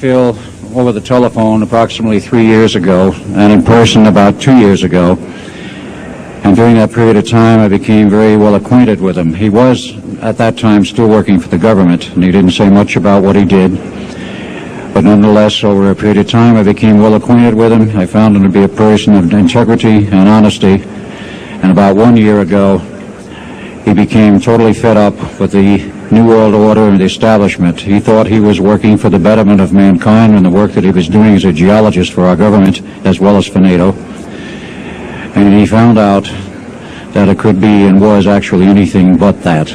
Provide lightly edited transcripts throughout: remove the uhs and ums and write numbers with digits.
Phil over the telephone approximately 3 years ago, and in person about 2 years ago. And during that period of time, I became very well acquainted with him. He was, at that time, still working for the government, and he didn't say much about what he did. But nonetheless, over a period of time, I became well acquainted with him. I found him to be a person of integrity and honesty. And about 1 year ago, he became totally fed up with the New World Order and the establishment. He thought he was working for the betterment of mankind and the work that he was doing as a geologist for our government, as well as for NATO. And he found out that it could be and was actually anything but that.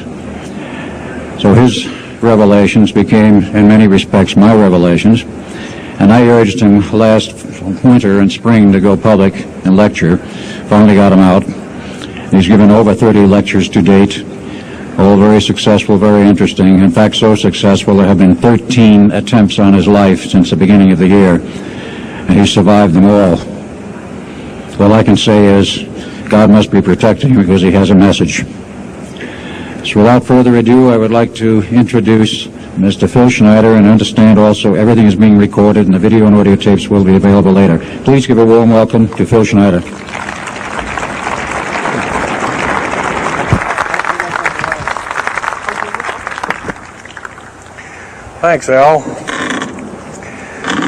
So his revelations became, in many respects, my revelations. And I urged him last winter and spring to go public and lecture. Finally got him out. He's given over 30 lectures to date, all very successful, very interesting. In fact, so successful there have been 13 attempts on his life since the beginning of the year, and he survived them all. All I can say is God must be protecting him because he has a message. So without further ado, I would like to introduce Mr. Phil Schneider, and understand also everything is being recorded and the video and audio tapes will be available later. Please give a warm welcome to Phil Schneider. Thanks, Al.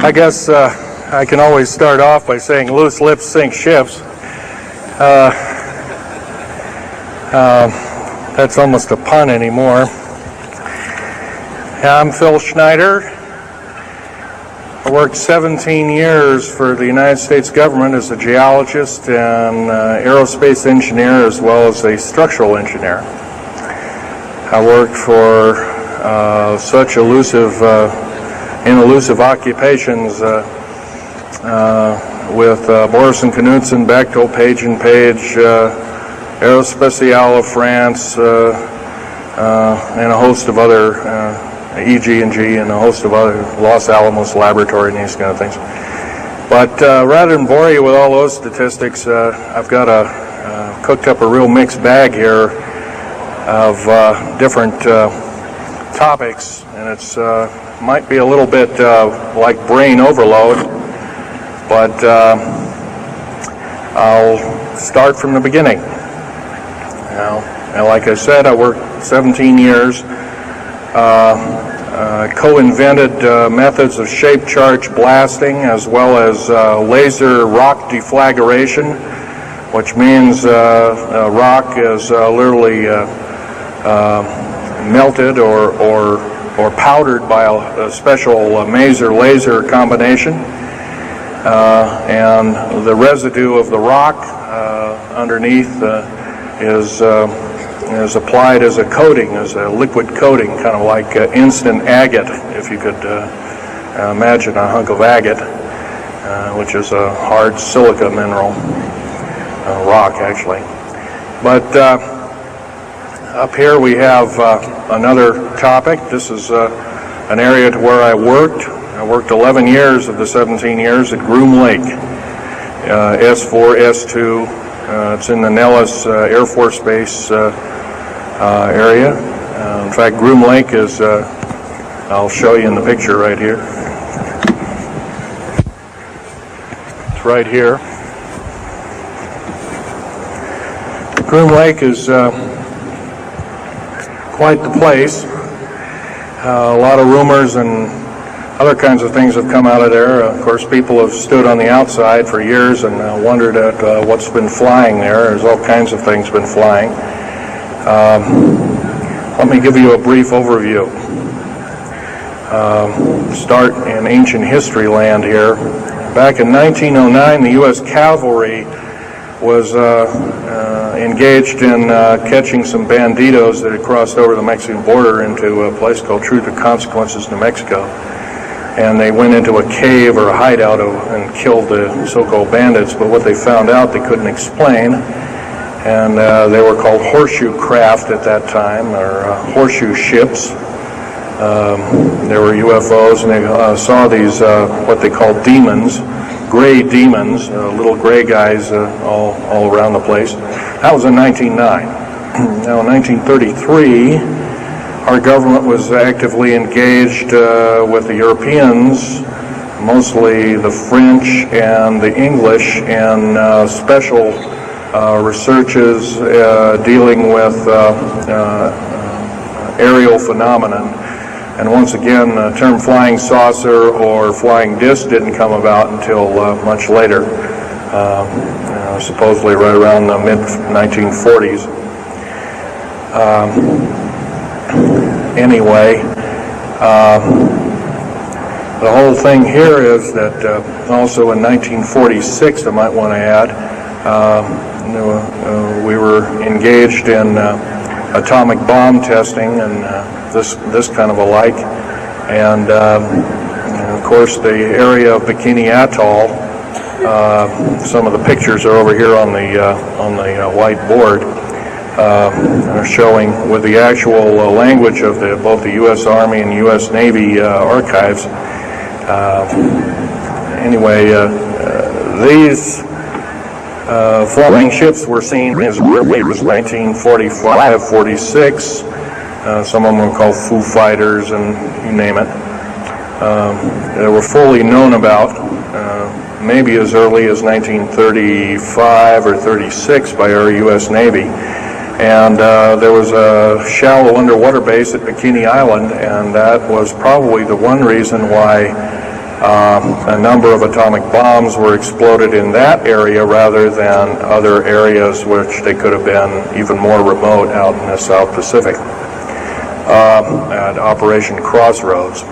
I guess I can always start off by saying loose lips sink ships. That's almost a pun anymore. I'm Phil Schneider. I worked 17 years for the United States government as a geologist and aerospace engineer, as well as a structural engineer. I worked for such elusive occupations with Boris and Knudsen, Bechtel, Page and Page, Aerospatiale of France, and a host of other, EG&G, and a host of other, Los Alamos Laboratory and these kind of things. But rather than bore you with all those statistics, I've got cooked up a real mixed bag here of different topics, and it's might be a little bit like brain overload, but I'll start from the beginning. And like I said, I worked 17 years, co-invented methods of shape charge blasting, as well as laser rock deflagration, which means rock is literally melted or powdered by a special laser combination, and the residue of the rock underneath is applied as a coating, as a liquid coating, kind of like instant agate, if you could imagine a hunk of agate, which is a hard silica mineral, rock actually. But up here we have another topic. This is an area to where I worked. I worked 11 years of the 17 years at Groom Lake, S4, S2. It's in the Nellis Air Force Base area. In fact, Groom Lake is, I'll show you in the picture right here. It's right here. Groom Lake is quite the place. A lot of rumors and other kinds of things have come out of there. Of course, people have stood on the outside for years and wondered at what's been flying there. There's all kinds of things been flying. Let me give you a brief overview. Start in ancient history land here. Back in 1909, the U.S. Cavalry was engaged in catching some banditos that had crossed over the Mexican border into a place called Truth or Consequences, New Mexico. And they went into a cave or a hideout and killed the so-called bandits, but what they found out they couldn't explain, and they were called horseshoe craft at that time, or horseshoe ships. There were UFOs, and they saw these, what they called demons, gray demons, little gray guys all around the place. That was in 1909. Now in 1933, our government was actively engaged with the Europeans, mostly the French and the English, in special researches dealing with aerial phenomenon. And once again, the term flying saucer or flying disc didn't come about until much later, supposedly right around the mid-1940s. Anyway, the whole thing here is that also in 1946, I might want to add, we were engaged in atomic bomb testing and this kind of a like, and of course the area of Bikini Atoll. Some of the pictures are over here on the white board, are showing with the actual language of both the U.S. Army and U.S. Navy archives. Anyway, these flying ships were seen as early as 1945-46. Some of them were called Foo Fighters, and you name it. They were fully known about maybe as early as 1935 or 36 by our U.S. Navy. And there was a shallow underwater base at Bikini Island, and that was probably the one reason why a number of atomic bombs were exploded in that area rather than other areas which they could have been even more remote out in the South Pacific at Operation Crossroads.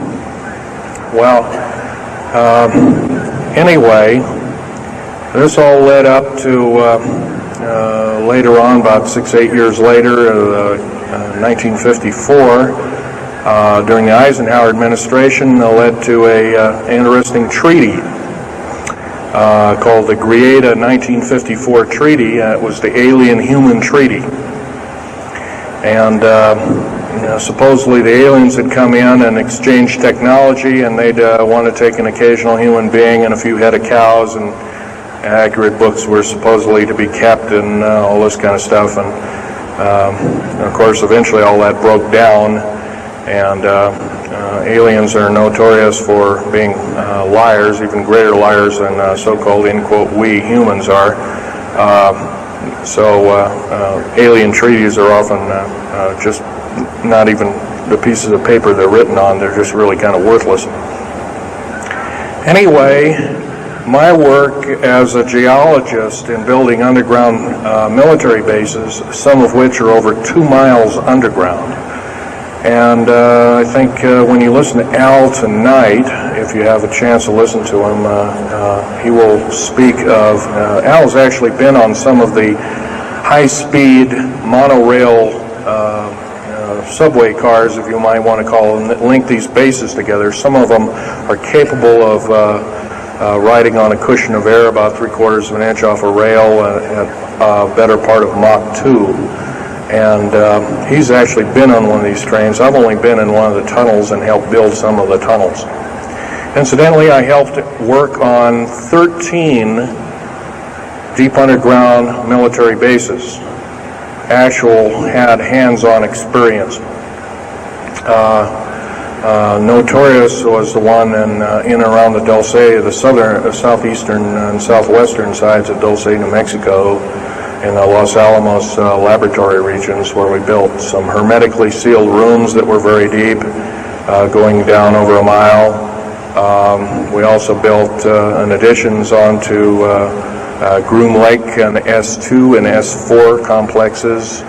Well, anyway, this all led up to later on, about 6-8 years later, 1954, during the Eisenhower administration, led to an interesting treaty called the Greada 1954 Treaty. It was the Alien-Human Treaty. And supposedly the aliens had come in and exchanged technology, and they'd want to take an occasional human being and a few head of cows, and accurate books were supposedly to be kept and all this kind of stuff. And of course, eventually all that broke down, and aliens are notorious for being liars, even greater liars than so-called, in quote, we humans are. So alien treaties are often just not even the pieces of paper they're written on, they're just really kind of worthless. Anyway, my work as a geologist in building underground military bases, some of which are over 2 miles underground. And I think when you listen to Al tonight, if you have a chance to listen to him, he will speak of, Al's actually been on some of the high-speed monorail subway cars, if you might want to call them, that link these bases together. Some of them are capable of riding on a cushion of air about 3/4 of an inch off a rail at a better part of Mach 2. And he's actually been on one of these trains. I've only been in one of the tunnels and helped build some of the tunnels. Incidentally, I helped work on 13 deep underground military bases. Had hands-on experience. Notorious was the one in and around the Dulce, the southeastern and southwestern sides of Dulce, New Mexico, in the Los Alamos laboratory regions, where we built some hermetically sealed rooms that were very deep, going down over a mile. We also built additions onto Groom Lake and S2 and S4 complexes.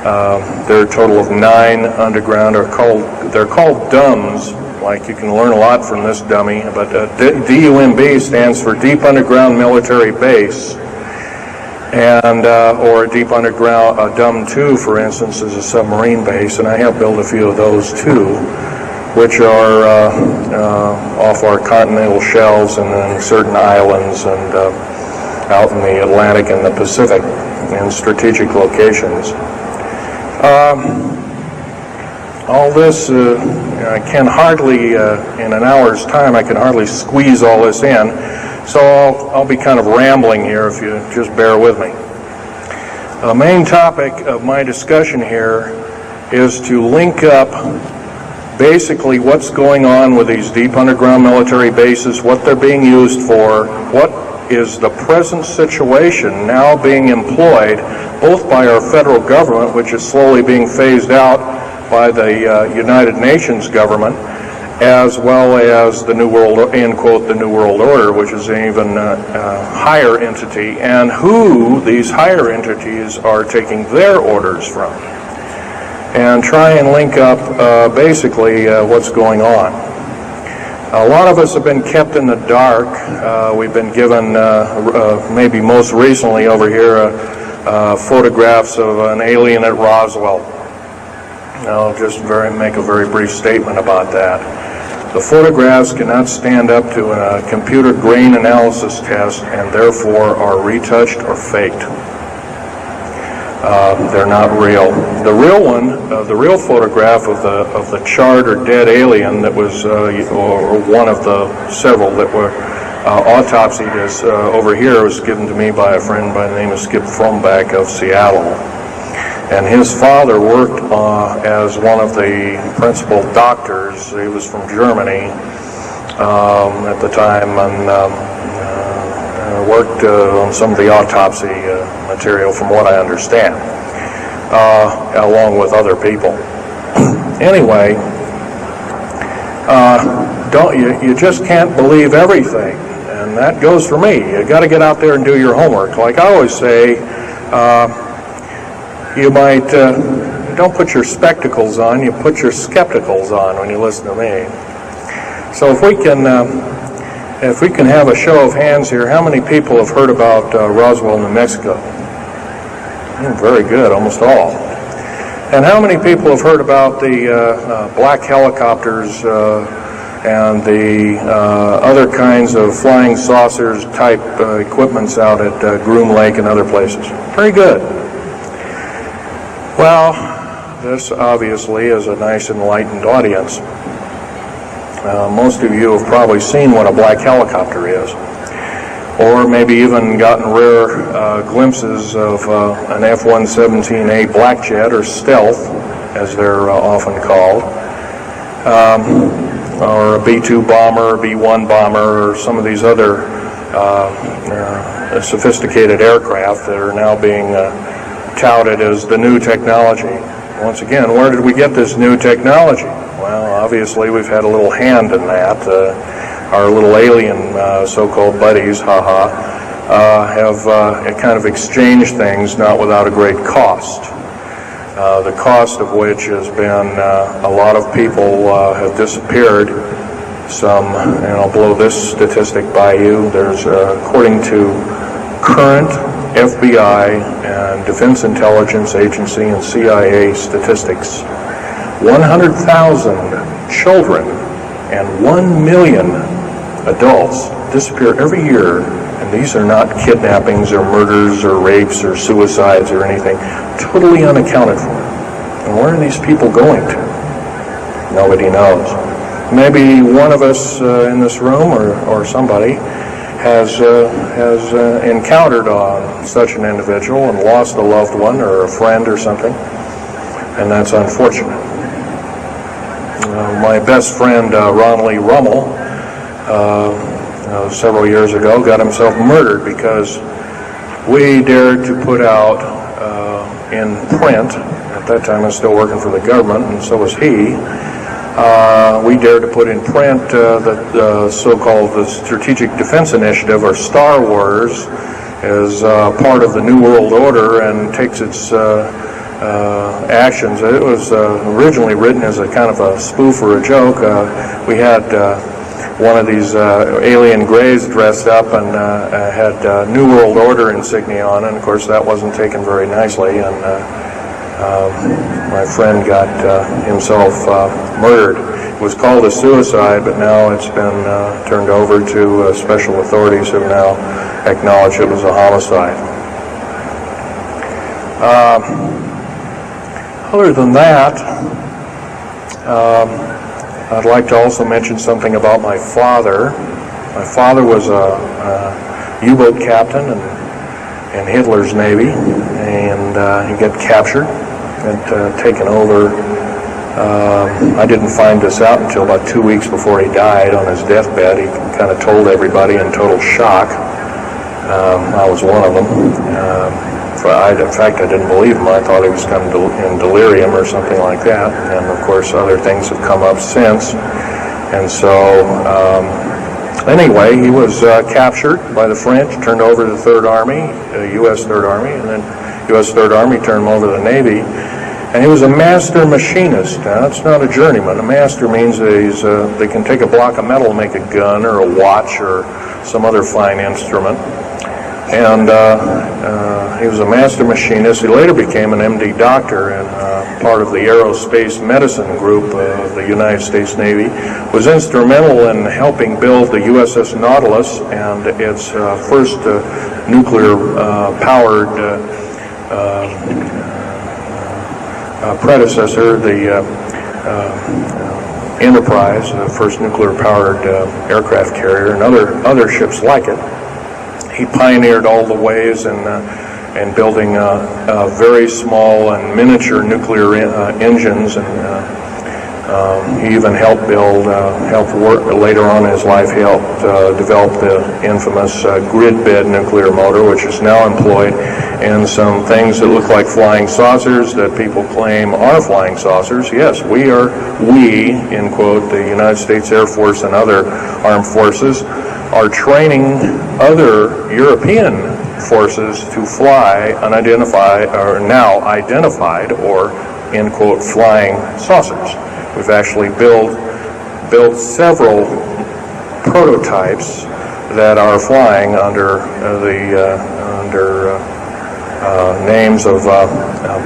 There are a total of 9 underground. They're called DUMBs. Like, you can learn a lot from this dummy, but DUMB stands for Deep Underground Military Base, and or a deep underground DUM2, for instance, is a submarine base, and I have built a few of those too, which are off our continental shelves and then certain islands and out in the Atlantic and the Pacific in strategic locations. All this, I can hardly, in an hour's time, I can hardly squeeze all this in, so I'll be kind of rambling here if you just bear with me. The main topic of my discussion here is to link up basically what's going on with these deep underground military bases, what they're being used for, what is the present situation now being employed both by our federal government, which is slowly being phased out by the United Nations government, as well as the New World, end quote, the New World Order, which is an even higher entity, and who these higher entities are taking their orders from, and try and link up basically what's going on. A lot of us have been kept in the dark. We've been given, maybe most recently over here, photographs of an alien at Roswell. I'll just make a very brief statement about that. The photographs cannot stand up to a computer grain analysis test and therefore are retouched or faked. They're not real. The real one, the real photograph of the charred or dead alien that was, or one of the several that were autopsied, is over here, was given to me by a friend by the name of Skip Frombach of Seattle. And his father worked as one of the principal doctors. He was from Germany at the time, and worked on some of the autopsy material, from what I understand, along with other people. Anyway, you just can't believe everything, and that goes for me. You got to get out there and do your homework. Like I always say, you might don't put your spectacles on, you put your skepticals on when you listen to me. So if we can have a show of hands here, how many people have heard about Roswell, New Mexico? Very good, almost all. And how many people have heard about the black helicopters and the other kinds of flying saucers type equipments out at Groom Lake and other places? Very good. Well, this obviously is a nice enlightened audience. Most of you have probably seen what a black helicopter is, or maybe even gotten rare glimpses of an F-117A Black Jet, or Stealth, as they're often called, or a B-2 bomber, B-1 bomber, or some of these other sophisticated aircraft that are now being touted as the new technology. Once again, where did we get this new technology? Well, obviously we've had a little hand in that. Our little alien so-called buddies, have kind of exchanged things, not without a great cost. The cost of which has been a lot of people have disappeared. Some, and I'll blow this statistic by you. There's, according to current FBI and Defense Intelligence Agency and CIA statistics, 100,000 children and 1 million adults disappear every year, and these are not kidnappings or murders or rapes or suicides or anything, totally unaccounted for. And where are these people going to? Nobody knows. Maybe one of us in this room or somebody has encountered on such an individual and lost a loved one or a friend or something, and that's unfortunate. My best friend, Ron Lee Rummel, several years ago, got himself murdered because we dared to put out in print, at that time I was still working for the government, and so was he, we dared to put in print the so-called the Strategic Defense Initiative, or Star Wars, as part of the New World Order and takes its actions. It was originally written as a kind of a spoof or a joke. We had one of these alien greys dressed up and had New World Order insignia on, and of course that wasn't taken very nicely, and my friend got himself murdered. It was called a suicide, but now it's been turned over to special authorities who now acknowledge it was a homicide. Other than that, I'd like to also mention something about my father. My father was a U-boat captain in Hitler's Navy, and he got captured had taken over. I didn't find this out until about 2 weeks before he died on his deathbed. He kind of told everybody in total shock. I was one of them. In fact, I didn't believe him. I thought he was kind of in delirium or something like that. And of course, other things have come up since. And so, anyway, he was captured by the French, turned over to the Third Army, U.S. Third Army, and then U.S. Third Army turned him over to the Navy. And he was a master machinist. Now, that's not a journeyman. A master means that they can take a block of metal and make a gun or a watch or some other fine instrument. And he was a master machinist. He later became an MD doctor and part of the aerospace medicine group of the United States Navy. Was instrumental in helping build the USS Nautilus and its first nuclear-powered predecessor, the Enterprise, the first nuclear-powered aircraft carrier, and other ships like it. He pioneered all the ways in building very small and miniature nuclear engines, and he even helped work later on in his life. He helped develop the infamous grid bed nuclear motor, which is now employed in some things that look like flying saucers that people claim are flying saucers. Yes, we, in quote, the United States Air Force and other armed forces, are training other European forces to fly unidentified, or now identified, or, in quote, flying saucers. We've actually built several prototypes that are flying under names of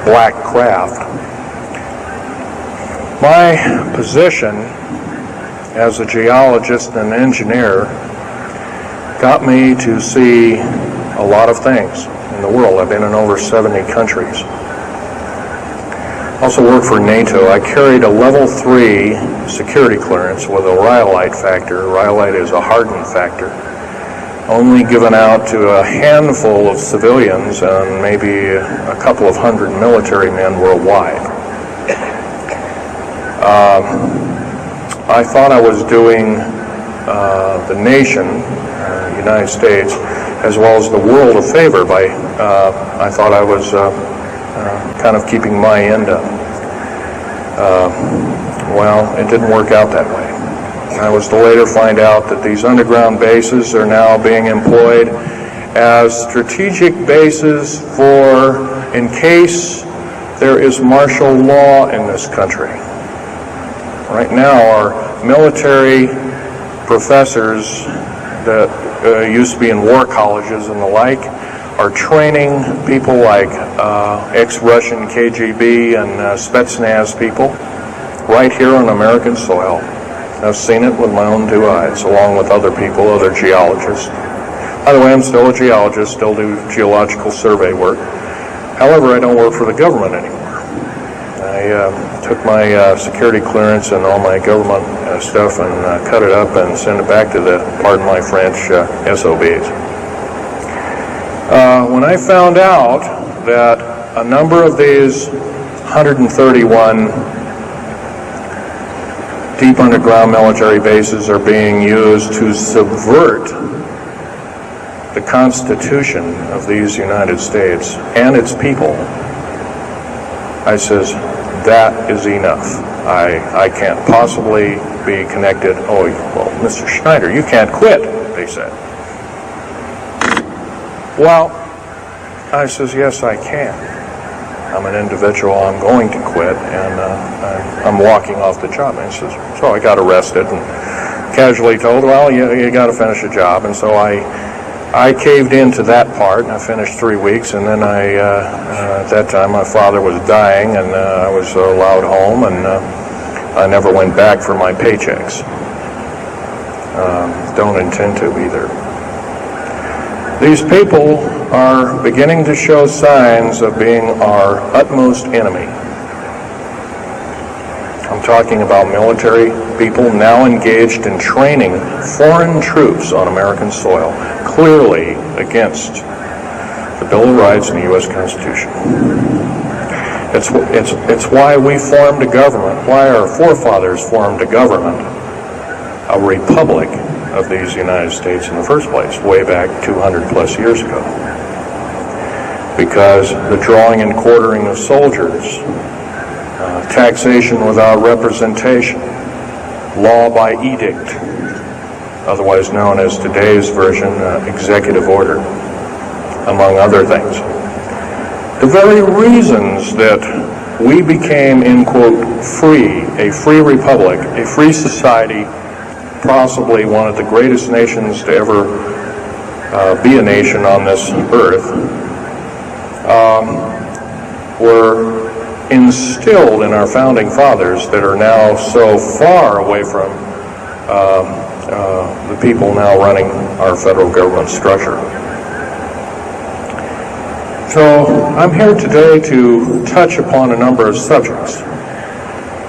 black craft. My position as a geologist and engineer got me to see a lot of things in the world. I've been in over 70 countries. Also worked for NATO. I carried a level 3 security clearance with a rhyolite factor. Rhyolite is a hardened factor, only given out to a handful of civilians and maybe a couple of hundred military men worldwide. I thought I was doing the nation, United States, as well as the world a favor by, I thought I was kind of keeping my end up. Well, it didn't work out that way. I was to later find out that these underground bases are now being employed as strategic bases for, in case there is martial law in this country. Right now, our military professors that used to be in war colleges and the like are training people like ex-Russian KGB and Spetsnaz people right here on American soil. I've seen it with my own 2 eyes, along with other people, other geologists. By the way, I'm still a geologist, still do geological survey work. However, I don't work for the government anymore. I took my security clearance and all my government stuff and cut it up and sent it back to the, pardon my French, SOBs. When I found out that a number of these 131 deep underground military bases are being used to subvert the Constitution of these United States and its people, I says, that is enough. I can't possibly be connected. Oh, well, Mr. Schneider, you can't quit, they said. Well, I says, yes, I can. I'm an individual, I'm going to quit, and I'm walking off the job. And he says, so I got arrested and casually told, well, you got to finish the job. And so I caved into that part, and I finished 3 weeks, and then at that time, my father was dying, and I was allowed home, and I never went back for my paychecks. Don't intend to either. These people are beginning to show signs of being our utmost enemy. I'm talking about military people now engaged in training foreign troops on American soil, clearly against the Bill of Rights and the U.S. Constitution. It's why we formed a government, why our forefathers formed a government, a republic of these United States in the first place, way back 200 plus years ago. Because the drawing and quartering of soldiers, taxation without representation, law by edict, otherwise known as today's version, executive order, among other things. The very reasons that we became, in quote, free, a free republic, a free society, possibly one of the greatest nations to ever be a nation on this earth, were instilled in our founding fathers that are now so far away from the people now running our federal government structure. So I'm here today to touch upon a number of subjects.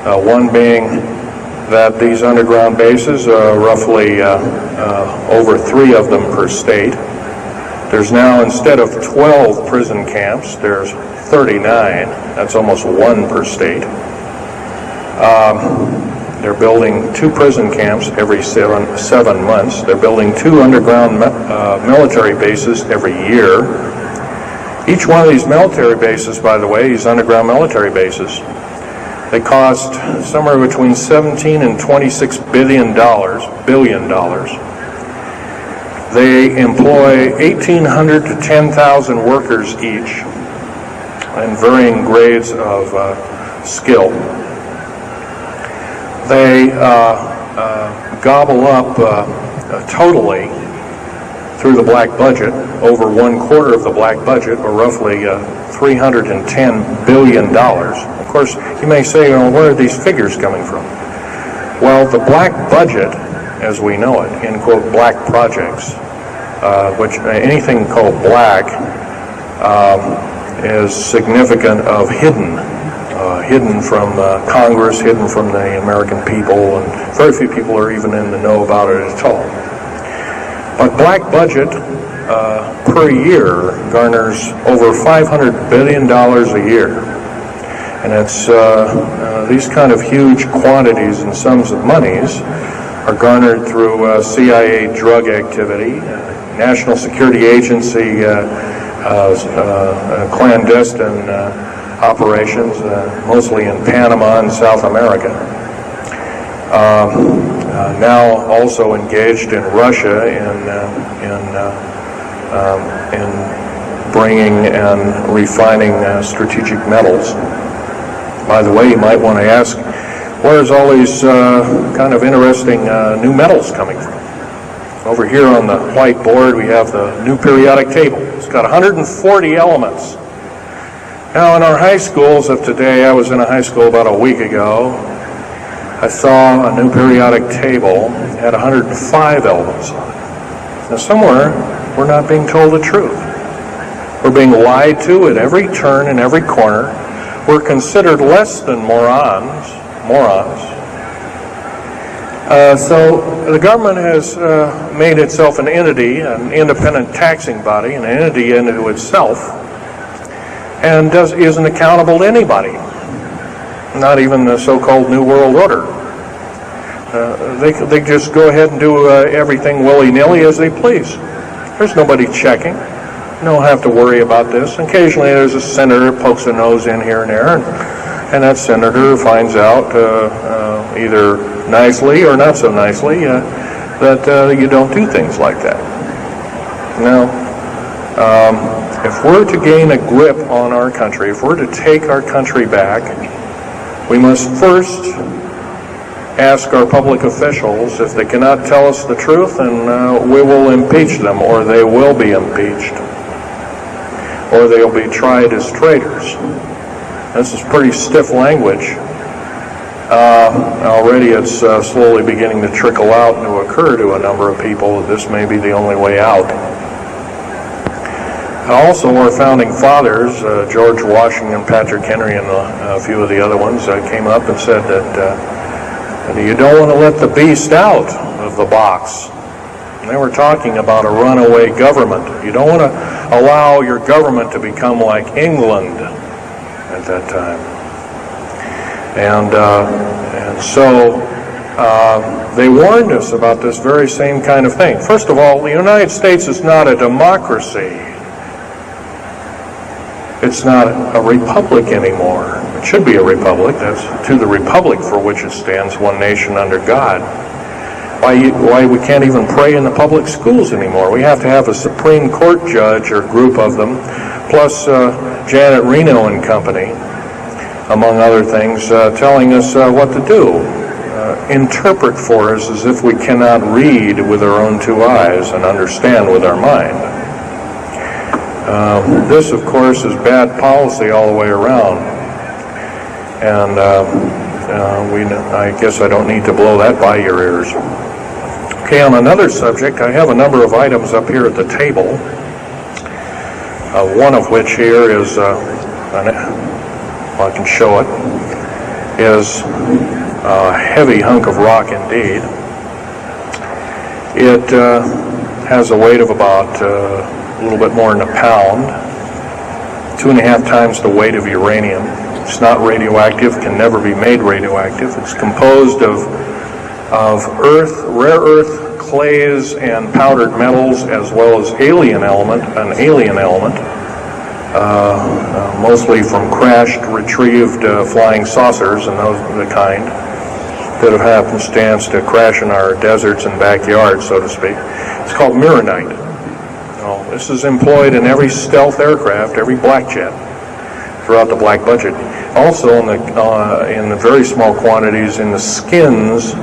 One being that these underground bases, roughly over 3 of them per state. There's now, instead of 12 prison camps, there's 39. That's almost 1 per state. They're building 2 prison camps every 7 months. They're building 2 underground military bases every year. Each one of these military bases, by the way, these underground military bases, they cost somewhere between $17 and $26 billion. They employ 1,800 to 10,000 workers each in varying grades of skill. They gobble up totally through the black budget, over 1/4 of the black budget, or roughly $310 billion. Of course, you may say, well, where are these figures coming from? Well, the black budget, as we know it, in quote, black projects, which anything called black is significant of hidden from Congress, hidden from the American people, and very few people are even in the know about it at all. But black budget per year garners over $500 billion a year. And it's these kind of huge quantities and sums of monies are garnered through CIA drug activity, National Security Agency clandestine operations, mostly in Panama and South America. Now also engaged in Russia in bringing and refining strategic metals. By the way, you might want to ask, where's all these kind of interesting new metals coming from? Over here on the whiteboard we have the new periodic table. It's got 140 elements. Now in our high schools of today, I was in a high school about a week ago, I saw a new periodic table, had 105 elements on it. Now somewhere, we're not being told the truth. We're being lied to at every turn and every corner. We're considered less than morons. So the government has made itself an entity, an independent taxing body, an entity into itself, and isn't accountable to anybody. Not even the so-called New World Order. They just go ahead and do everything willy-nilly as they please. There's nobody checking. You don't have to worry about this. Occasionally there's a senator pokes a nose in here and there, and that senator finds out either nicely or not so nicely that you don't do things like that. Now, if we're to gain a grip on our country, if we're to take our country back, we must first ask our public officials if they cannot tell us the truth, and we will impeach them, or they will be impeached, or they'll be tried as traitors. This is pretty stiff language. Already it's slowly beginning to trickle out and to occur to a number of people that this may be the only way out. Also, our founding fathers, George Washington, Patrick Henry, and a few of the other ones, came up and said that you don't want to let the beast out of the box. And they were talking about a runaway government. You don't want to allow your government to become like England. at that time. And so they warned us about this very same kind of thing. First of all, the United States is not a democracy. It's not a republic anymore. It should be a republic. That's to the republic for which it stands, one nation under God. Why we can't even pray in the public schools anymore. We have to have a Supreme Court judge or group of them, plus Janet Reno and company, among other things, telling us what to do. Interpret for us as if we cannot read with our own two eyes and understand with our mind. This, of course, is bad policy all the way around. And I guess I don't need to blow that by your ears. Okay, on another subject, I have a number of items up here at the table. One of which here is, I can show it, is a heavy hunk of rock indeed. It has a weight of about a little bit more than a pound, 2.5 times the weight of uranium. It's not radioactive, can never be made radioactive. It's composed of rare earth, clays, and powdered metals, as well as an alien element, mostly from crashed, retrieved flying saucers and those of the kind that have happenstance to crash in our deserts and backyards, so to speak. It's called mironite. This is employed in every stealth aircraft, every black jet, throughout the black budget. Also in the very small quantities in the skins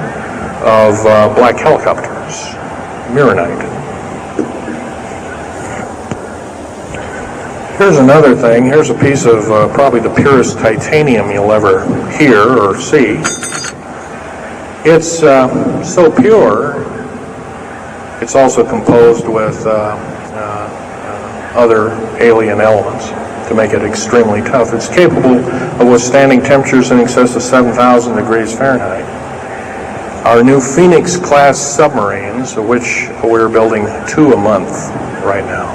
of black helicopters. Mironite. Here's another thing. Here's a piece of probably the purest titanium you'll ever hear or see. It's so pure, it's also composed with other alien elements to make it extremely tough. It's capable of withstanding temperatures in excess of 7,000 degrees Fahrenheit. Our new Phoenix-class submarines, of which we're building 2 a month right now.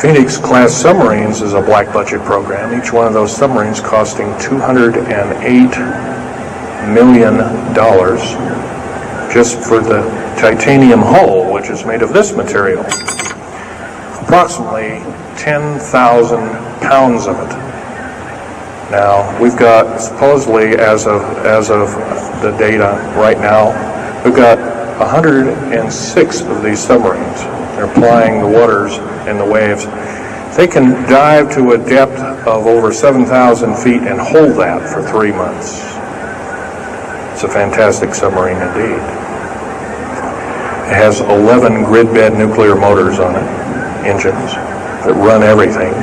Phoenix-class submarines is a black budget program. Each one of those submarines costing $208 million just for the titanium hull, which is made of this material. Approximately 10,000 pounds of it. Now, we've got, supposedly, as of the data right now, we've got 106 of these submarines. They're plying the waters and the waves. They can dive to a depth of over 7,000 feet and hold that for 3 months. It's a fantastic submarine indeed. It has 11 grid-bed nuclear motors on it, engines, that run everything,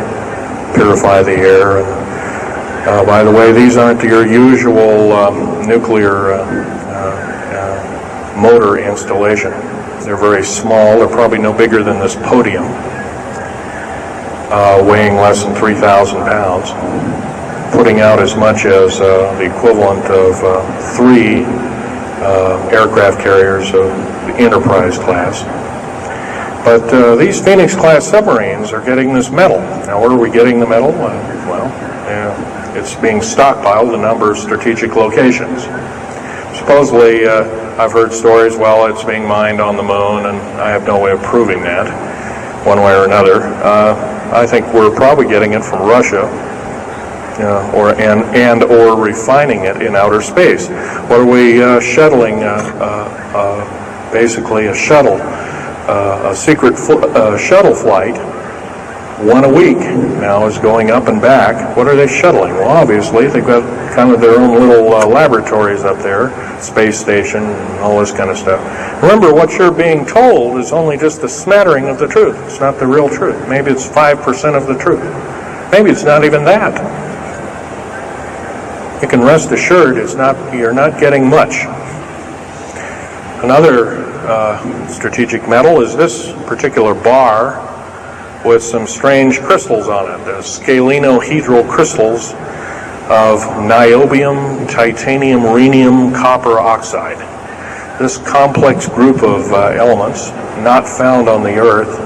purify the air. And, by the way, these aren't your usual nuclear motor installation. They're very small. They're probably no bigger than this podium, weighing less than 3,000 pounds, putting out as much as the equivalent of 3 aircraft carriers of the Enterprise class. But these Phoenix-class submarines are getting this metal. Now, where are we getting the metal? It's being stockpiled in a number of strategic locations. Supposedly, I've heard stories, well, it's being mined on the moon, and I have no way of proving that, one way or another. I think we're probably getting it from Russia, or refining it in outer space. What are we shuttling? Basically, a shuttle, a secret shuttle flight. 1 a week now is going up and back. What are they shuttling? Well, obviously, they've got kind of their own little laboratories up there, space station, and all this kind of stuff. Remember, what you're being told is only just a smattering of the truth. It's not the real truth. Maybe it's 5% of the truth. Maybe it's not even that. You can rest assured you're not getting much. Another strategic metal is this particular bar with some strange crystals on it, the scalenohedral crystals of niobium, titanium, rhenium, copper oxide. This complex group of elements, not found on the Earth,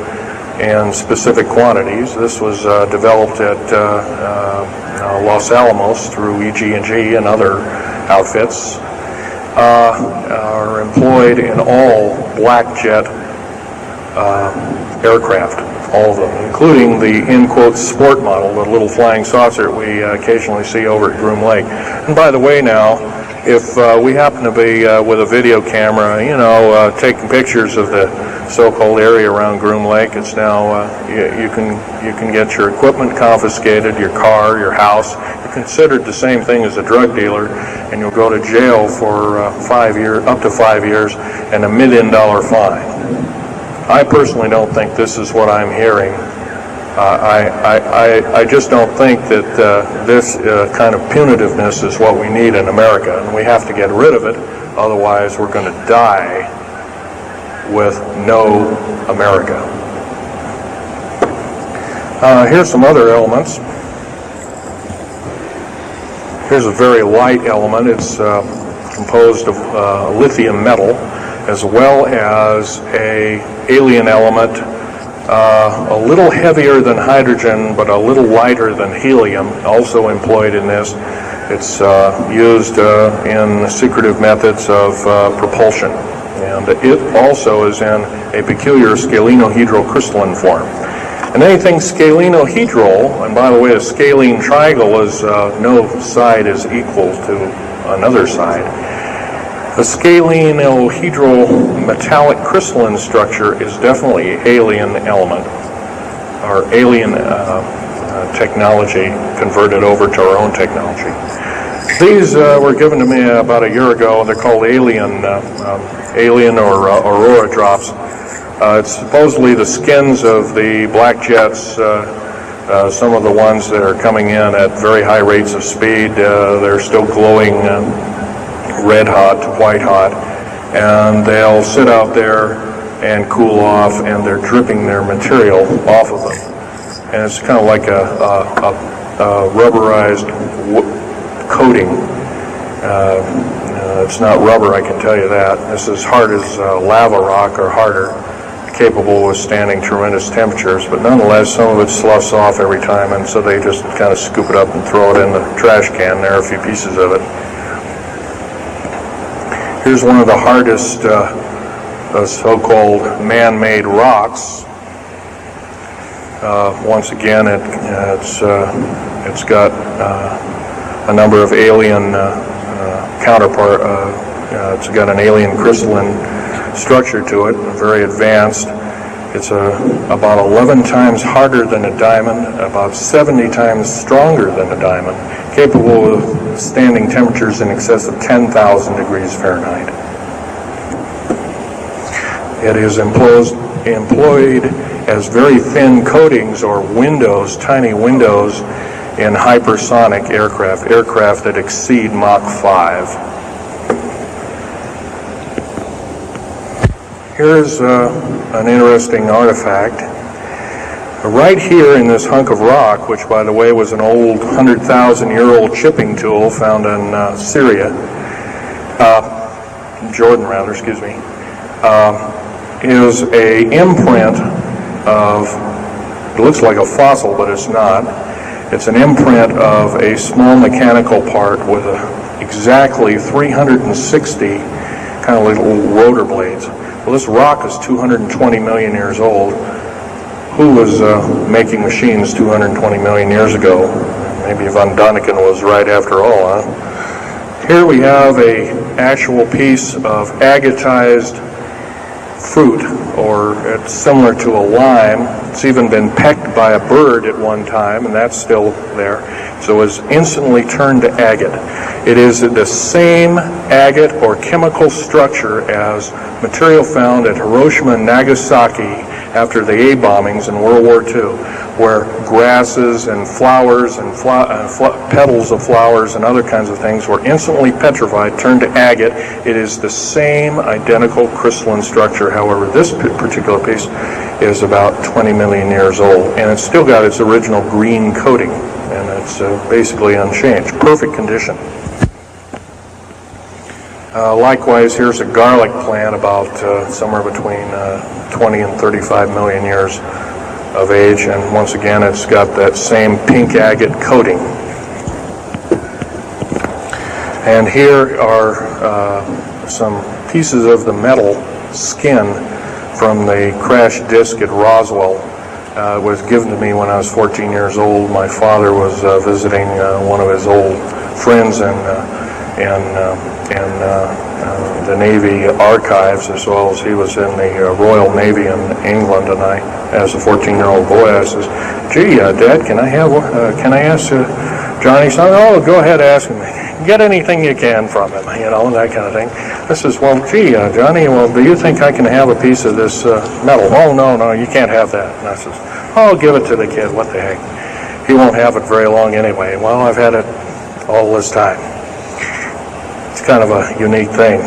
in specific quantities. This was developed at Los Alamos through EG&G and other outfits. Are employed in all black jet aircraft, all of them, including the, in quotes, sport model, the little flying saucer we occasionally see over at Groom Lake. And by the way now, if we happen to be with a video camera, taking pictures of the so-called area around Groom Lake, it's now, you can get your equipment confiscated, your car, your house. You're considered the same thing as a drug dealer, and you'll go to jail for up to 5 years, and $1 million fine. I personally don't think this is what I'm hearing. I just don't think that this kind of punitiveness is what we need in America, and we have to get rid of it. Otherwise, we're going to die with no America. Here's some other elements. Here's a very light element. It's composed of lithium metal, as well as an alien element, a little heavier than hydrogen, but a little lighter than helium, also employed in this. It's used in secretive methods of propulsion. And it also is in a peculiar scalenohedral crystalline form. And anything scalenohedral, and by the way, a scalene triangle is no side is equal to another side. The scalenohedral metallic crystalline structure is definitely alien element, or alien technology converted over to our own technology. These were given to me about a year ago. They're called alien or aurora drops. It's supposedly the skins of the black jets, some of the ones that are coming in at very high rates of speed. They're still glowing red hot to white hot, and they'll sit out there and cool off, and they're dripping their material off of them. And it's kind of like a rubberized coating. It's not rubber, I can tell you that. This is hard as lava rock or harder, capable of withstanding tremendous temperatures, but nonetheless some of it sloughs off every time, and so they just kind of scoop it up and throw it in the trash can. There are a few pieces of it. Here's one of the hardest so-called man-made rocks. Once again, it's got a number of alien counterpart. It's got an alien crystalline structure to it, very advanced. It's about 11 times harder than a diamond, about 70 times stronger than a diamond, capable of standing temperatures in excess of 10,000 degrees Fahrenheit. It is employed as very thin coatings or windows, tiny windows, in hypersonic aircraft that exceed Mach 5. Here's an interesting artifact. Right here in this hunk of rock, which by the way was an old 100,000-year-old chipping tool found in Syria, Jordan rather, excuse me, is a imprint of, it looks like a fossil, but it's not. It's an imprint of a small mechanical part with exactly 360 kind of little rotor blades. Well, this rock is 220 million years old. Who was making machines 220 million years ago? Maybe Von Däniken was right after all, huh? Here we have an actual piece of agatized fruit, or it's similar to a lime. It's even been pecked by a bird at one time, and that's still there. So it was instantly turned to agate. It is the same agate or chemical structure as material found at Hiroshima and Nagasaki after the A bombings in World War II, where grasses and flowers and petals of flowers and other kinds of things were instantly petrified, turned to agate. It is the same identical crystalline structure. However, this particular piece is about 20 million years old, and it's still got its original green coating, and it's basically unchanged. Perfect condition. Likewise, here's a garlic plant about somewhere between 20 and 35 million years of age, and once again it's got that same pink agate coating. And here are some pieces of the metal skin from the crash disk at Roswell. It was given to me when I was 14 years old. My father was visiting one of his old friends in the Navy archives, as well as he was in the Royal Navy in England. And I, as a 14-year-old boy, I says, "Gee, Dad, can I ask Johnny something?" "Oh, go ahead, ask him. Get anything you can from him," that kind of thing. I says, "Well, gee, Johnny, well, do you think I can have a piece of this metal?" "Oh, no, you can't have that." And I says, "Oh, give it to the kid. What the heck? He won't have it very long anyway." Well, I've had it all this time. It's kind of a unique thing.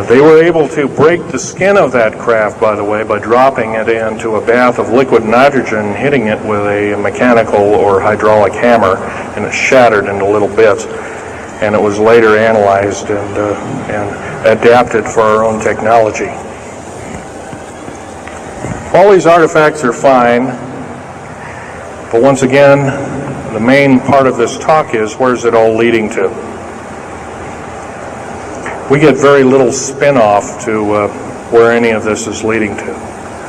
They were able to break the skin of that craft, by the way, by dropping it into a bath of liquid nitrogen, hitting it with a mechanical or hydraulic hammer, and it shattered into little bits. And it was later analyzed and adapted for our own technology. All these artifacts are fine, but once again, the main part of this talk is, where's it all leading to? We get very little spin-off to where any of this is leading to.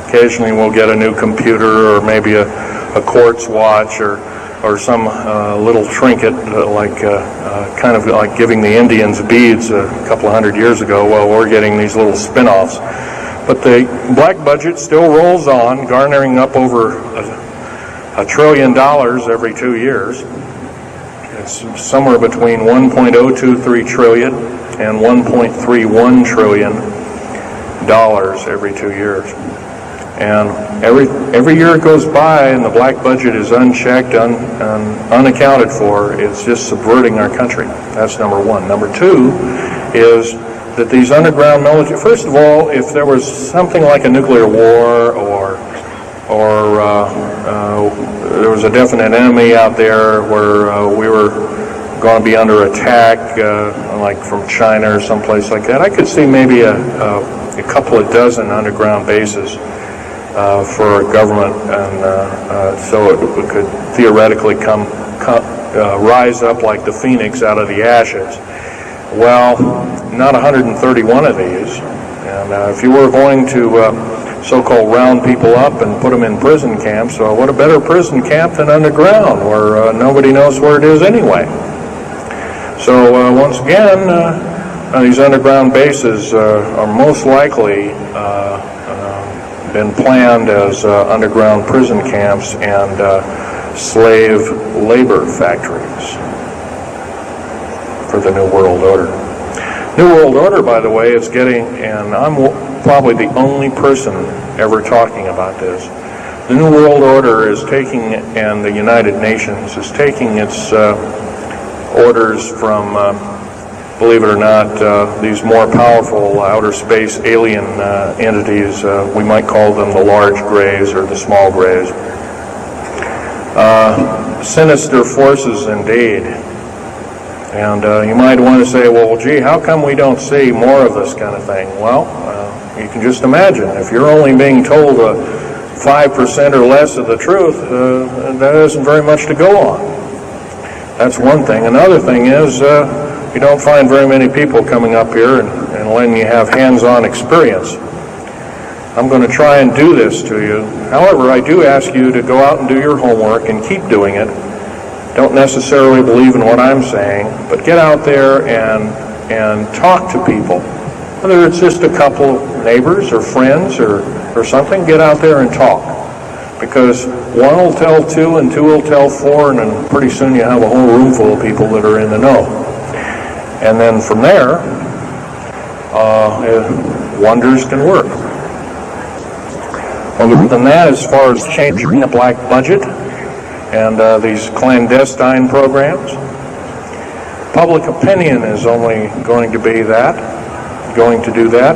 Occasionally we'll get a new computer, or maybe a quartz watch, or some little trinket, kind of like giving the Indians beads a couple of hundred years ago. Well, we're getting these little spin-offs. But the black budget still rolls on, garnering up over $1 trillion every 2 years. It's somewhere between 1.023 trillion and 1.31 trillion dollars every 2 years. And every year it goes by and the black budget is unchecked, unaccounted for, it's just subverting our country. That's number one. Number two is that these underground military, first of all, if there was something like a nuclear war or there was a definite enemy out there where we were going to be under attack, like from China or someplace like that, I could see maybe a couple of dozen underground bases for our government, and so it could theoretically rise up like the phoenix out of the ashes. Well, not 131 of these, and if you were going to so-called round people up and put them in prison camps, what a better prison camp than underground, where nobody knows where it is anyway. So once again, these underground bases are most likely been planned as underground prison camps and slave labor factories for the New World Order. New World Order, by the way, is getting, and I'm probably the only person ever talking about this, the New World Order is taking, and the United Nations is taking its orders from, believe it or not, these more powerful outer space alien entities. We might call them the large grays or the small grays. Sinister forces indeed. And you might want to say, well, gee, how come we don't see more of this kind of thing? Well, you can just imagine. If you're only being told 5% or less of the truth, that isn't very much to go on. That's one thing. Another thing is, you don't find very many people coming up here and letting you have hands-on experience. I'm going to try and do this to you. However, I do ask you to go out and do your homework and keep doing it. Don't necessarily believe in what I'm saying, but get out there and talk to people. Whether it's just a couple neighbors or friends or something, get out there and talk. Because one will tell two and two will tell four, and then pretty soon you have a whole room full of people that are in the know. And then from there, wonders can work. Other than that, as far as changing the black budget and these clandestine programs, public opinion is only going to do that,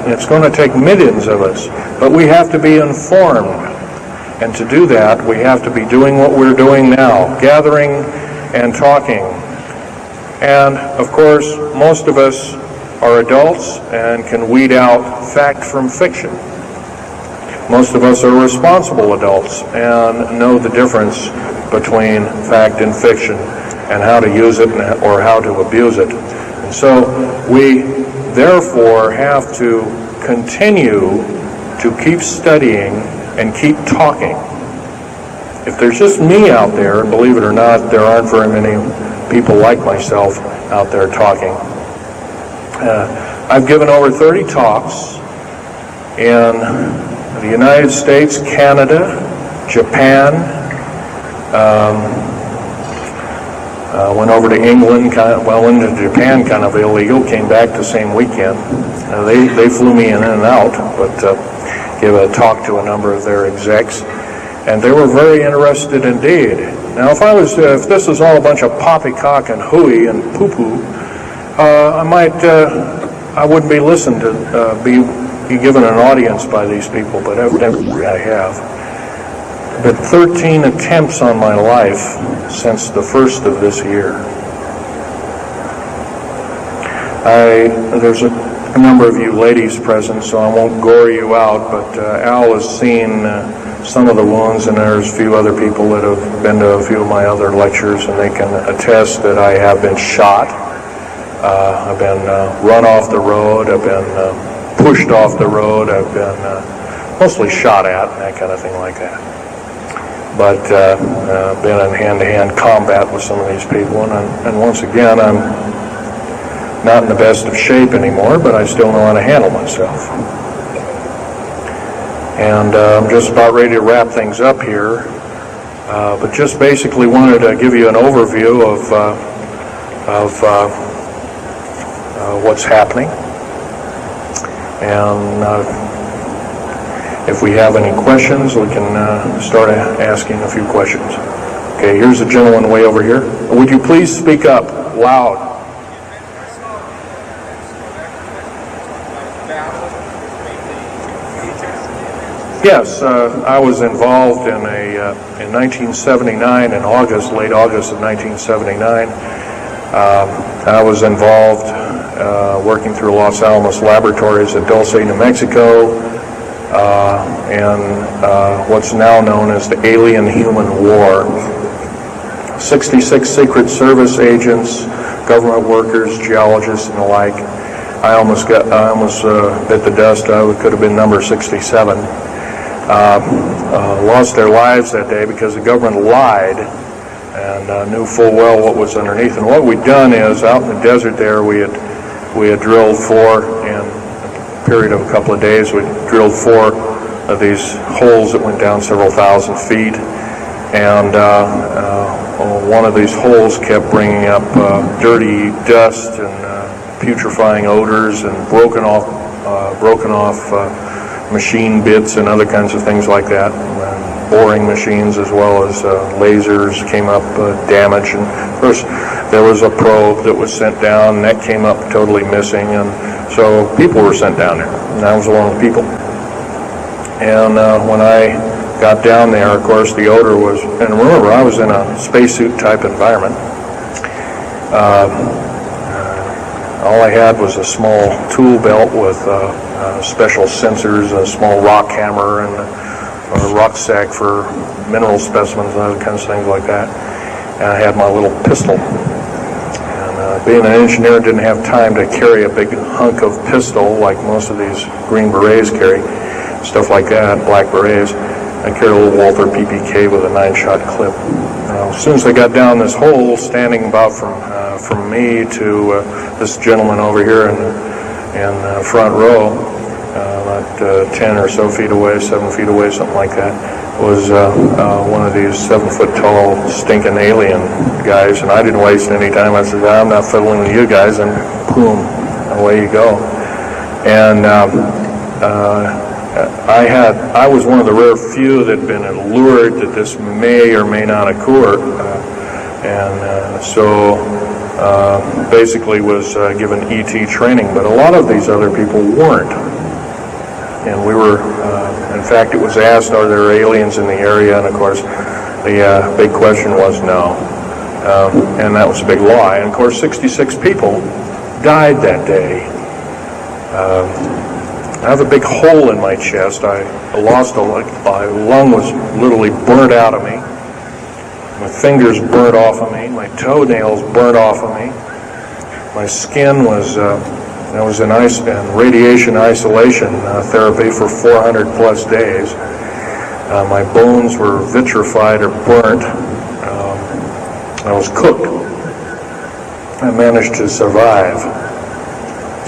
and it's going to take millions of us. But we have to be informed, and to do that, we have to be doing what we're doing now, gathering and talking. And, of course, most of us are adults and can weed out fact from fiction. Most of us are responsible adults and know the difference between fact and fiction and how to use it or how to abuse it. And so we therefore have to continue to keep studying and keep talking. If there's just me out there, and believe it or not, there aren't very many people like myself out there talking. I've given over 30 talks in the United States, Canada, Japan, went over to England, went into Japan kind of illegal, came back the same weekend. They flew me in and out, but gave a talk to a number of their execs, and they were very interested indeed. Now, if this is all a bunch of poppycock and hooey and poo-poo, I wouldn't be listened to, be given an audience by these people, but evidently I have. But 13 attempts on my life since the first of this year. There's a number of you ladies present, so I won't gore you out, but Al has seen some of the wounds, and there's a few other people that have been to a few of my other lectures, and they can attest that I have been shot. I've been run off the road. I've been pushed off the road. I've been mostly shot at and that kind of thing like that. But been in hand-to-hand combat with some of these people, and once again, I'm not in the best of shape anymore, but I still know how to handle myself. And I'm just about ready to wrap things up here, but just basically wanted to give you an overview of what's happening. And if we have any questions, we can start asking a few questions. Okay, here's a gentleman way over here. Would you please speak up loud? Yes, I was involved in in 1979, in August, late August of 1979. I was involved working through Los Alamos Laboratories at Dulce, New Mexico, and what's now known as the Alien-Human War. 66 Secret Service agents, government workers, geologists, and the like. I almost bit the dust. I could have been number 67. Lost their lives that day because the government lied and knew full well what was underneath. And what we'd done is, out in the desert there, we had drilled in a period of a couple of days, we drilled 4 of these holes that went down several thousand feet. And one of these holes kept bringing up dirty dust and putrefying odors and broken off machine bits and other kinds of things like that. And boring machines as well as lasers came up damaged. And of course, there was a probe that was sent down, and that came up totally missing. And so people were sent down there, and I was one of the people. And when I got down there, of course, the odor was, and remember, I was in a spacesuit type environment. All I had was a small tool belt with special sensors, a small rock hammer, and a rucksack for mineral specimens and other kinds of things like that. And I had my little pistol. And being an engineer, didn't have time to carry a big hunk of pistol like most of these Green Berets carry, stuff like that, black berets. I carried a little Walther PPK with a 9-shot clip. As soon as I got down this hole, standing about from me to this gentleman over here in the front row, about 10 or so feet away, 7 feet away, something like that, was one of these 7-foot-tall stinking alien guys, and I didn't waste any time. I said, I'm not fiddling with you guys, and boom, away you go. And I was one of the rare few that had been allured that this may or may not occur, and so basically was given ET training, but a lot of these other people weren't. And we were, in fact, it was asked, are there aliens in the area? And of course, the big question was no. And that was a big lie. And of course, 66 people died that day. I have a big hole in my chest. I lost a lung. My lung was literally burnt out of me. My fingers burnt off of me. My toenails burnt off of me. My skin was, I was in radiation isolation therapy for 400 plus days. My bones were vitrified or burnt. I was cooked. I managed to survive.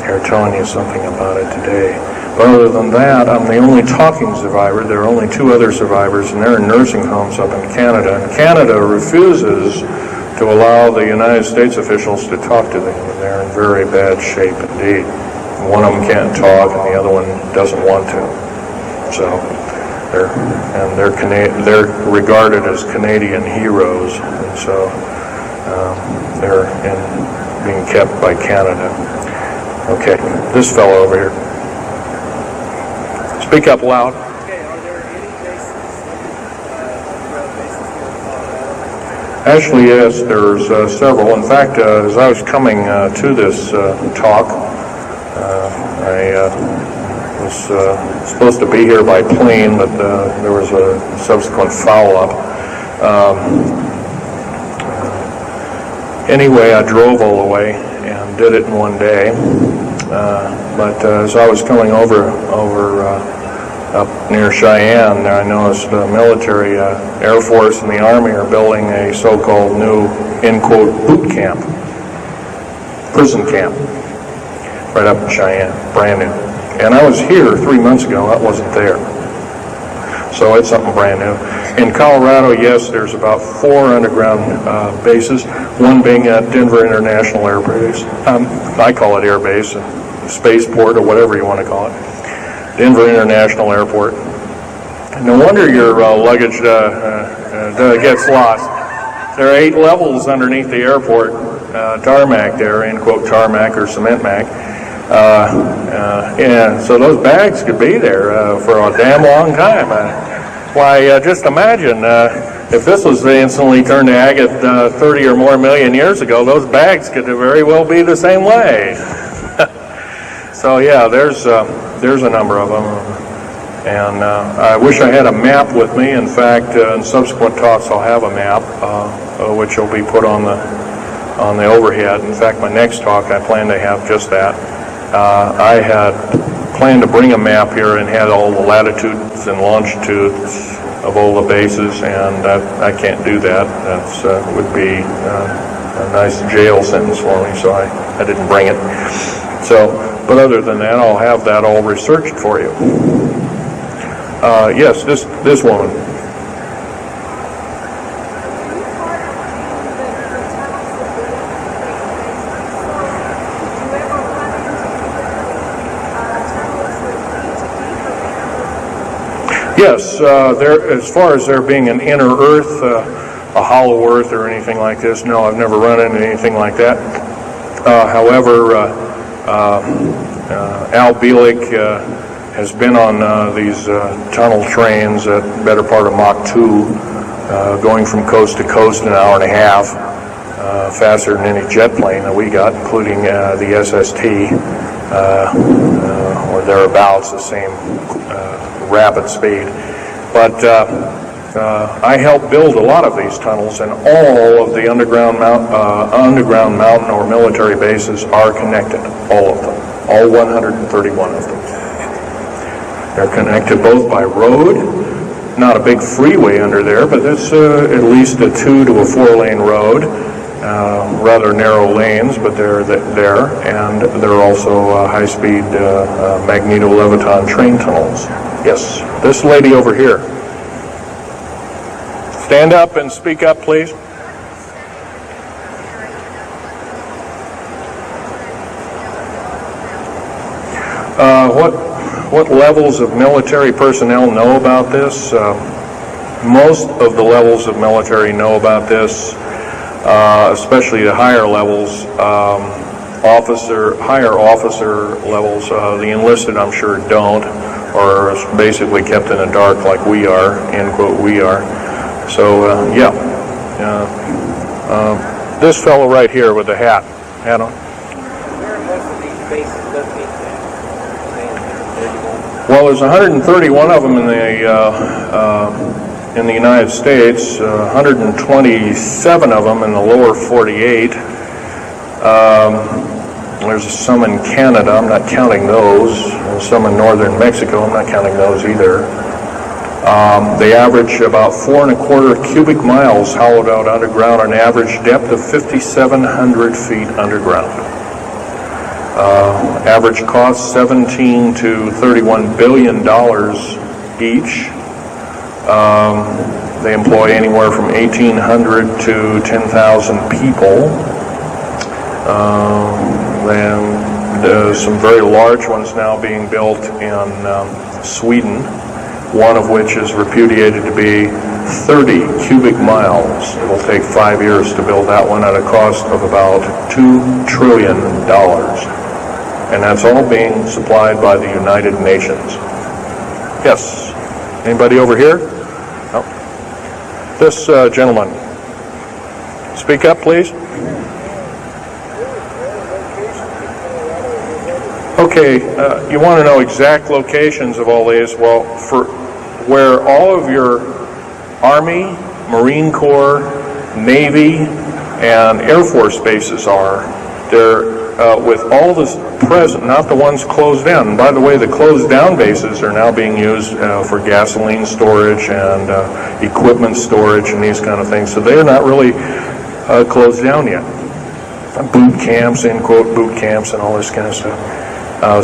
They're telling you something about it today. But other than that, I'm the only talking survivor. There are only 2 other survivors, and they're in nursing homes up in Canada. And Canada refuses to allow the United States officials to talk to them. And they're in very bad shape indeed. One of them can't talk, and the other one doesn't want to. So, they're regarded as Canadian heroes, and so they're being kept by Canada. Okay, this fellow over here. Speak up loud. Okay, are there any bases, Actually, yes, there's several. In fact, as I was coming to this talk, I was supposed to be here by plane, but there was a subsequent foul-up. Anyway, I drove all the way and did it in one day. But as I was coming over up near Cheyenne, I noticed the military, Air Force and the Army are building a so-called new, in quote, boot camp, prison camp, right up in Cheyenne, brand new. And I was here 3 months ago, I wasn't there. So it's something brand new. In Colorado, yes, there's about 4 underground bases, one being at Denver International Air Base. I call it Air Base, Spaceport, or whatever you want to call it. Denver International Airport. No wonder your luggage gets lost. There are 8 levels underneath the airport, tarmac there, end quote, tarmac or cement mac. Yeah, so those bags could be there for a damn long time. Why, just imagine if this was instantly turned to agate 30 or more million years ago, those bags could very well be the same way. So yeah, there's a number of them, and I wish I had a map with me. In fact, in subsequent talks, I'll have a map, which will be put on the overhead. In fact, my next talk, I plan to have just that. I had planned to bring a map here and had all the latitudes and longitudes of all the bases, and I can't do that. That would be a nice jail sentence for me, so I didn't bring it. So, but other than that, I'll have that all researched for you. Yes, this woman. Yes, as far as there being an inner earth, a hollow earth or anything like this, no, I've never run into anything like that. However, Al Bielek has been on these tunnel trains at the better part of Mach 2, going from coast to coast in an hour and a half, faster than any jet plane that we got, including the SST, or thereabouts, the same rapid speed. But I helped build a lot of these tunnels, and all of the underground mountain or military bases are connected, all of them, all 131 of them. They're connected both by road, not a big freeway under there, but it's at least a 2 to a 4 lane road, rather narrow lanes, but they're there, and they're also high-speed magneto-leviton train tunnels. Yes, this lady over here. Stand up and speak up, please. What levels of military personnel know about this? Most of the levels of military know about this, especially the higher levels, higher officer levels. The enlisted, I'm sure, don't, or are basically kept in the dark like we are, end quote, we are. So, yeah. This fellow right here with the hat on. Where are most of these bases located at? Well, there's 131 of them in the United States, 127 of them in the lower 48. There's some in Canada, I'm not counting those, and some in northern Mexico, I'm not counting those either. They average about 4.25 cubic miles hollowed out underground, an average depth of 5,700 feet underground. Average cost $17 to $31 billion each. They employ anywhere from 1,800 to 10,000 people. Some very large ones now being built in Sweden, one of which is repudiated to be 30 cubic miles. It will take 5 years to build that one at a cost of about $2 trillion. And that's all being supplied by the United Nations. Yes? Anybody over here? No? This gentleman. Speak up, please. Okay, you want to know exact locations of all these? Well, for where all of your Army, Marine Corps, Navy, and Air Force bases are, they're with all this present, not the ones closed down. And by the way, the closed down bases are now being used for gasoline storage and equipment storage and these kind of things. So they're not really closed down yet. Boot camps, end quote, boot camps and all this kind of stuff.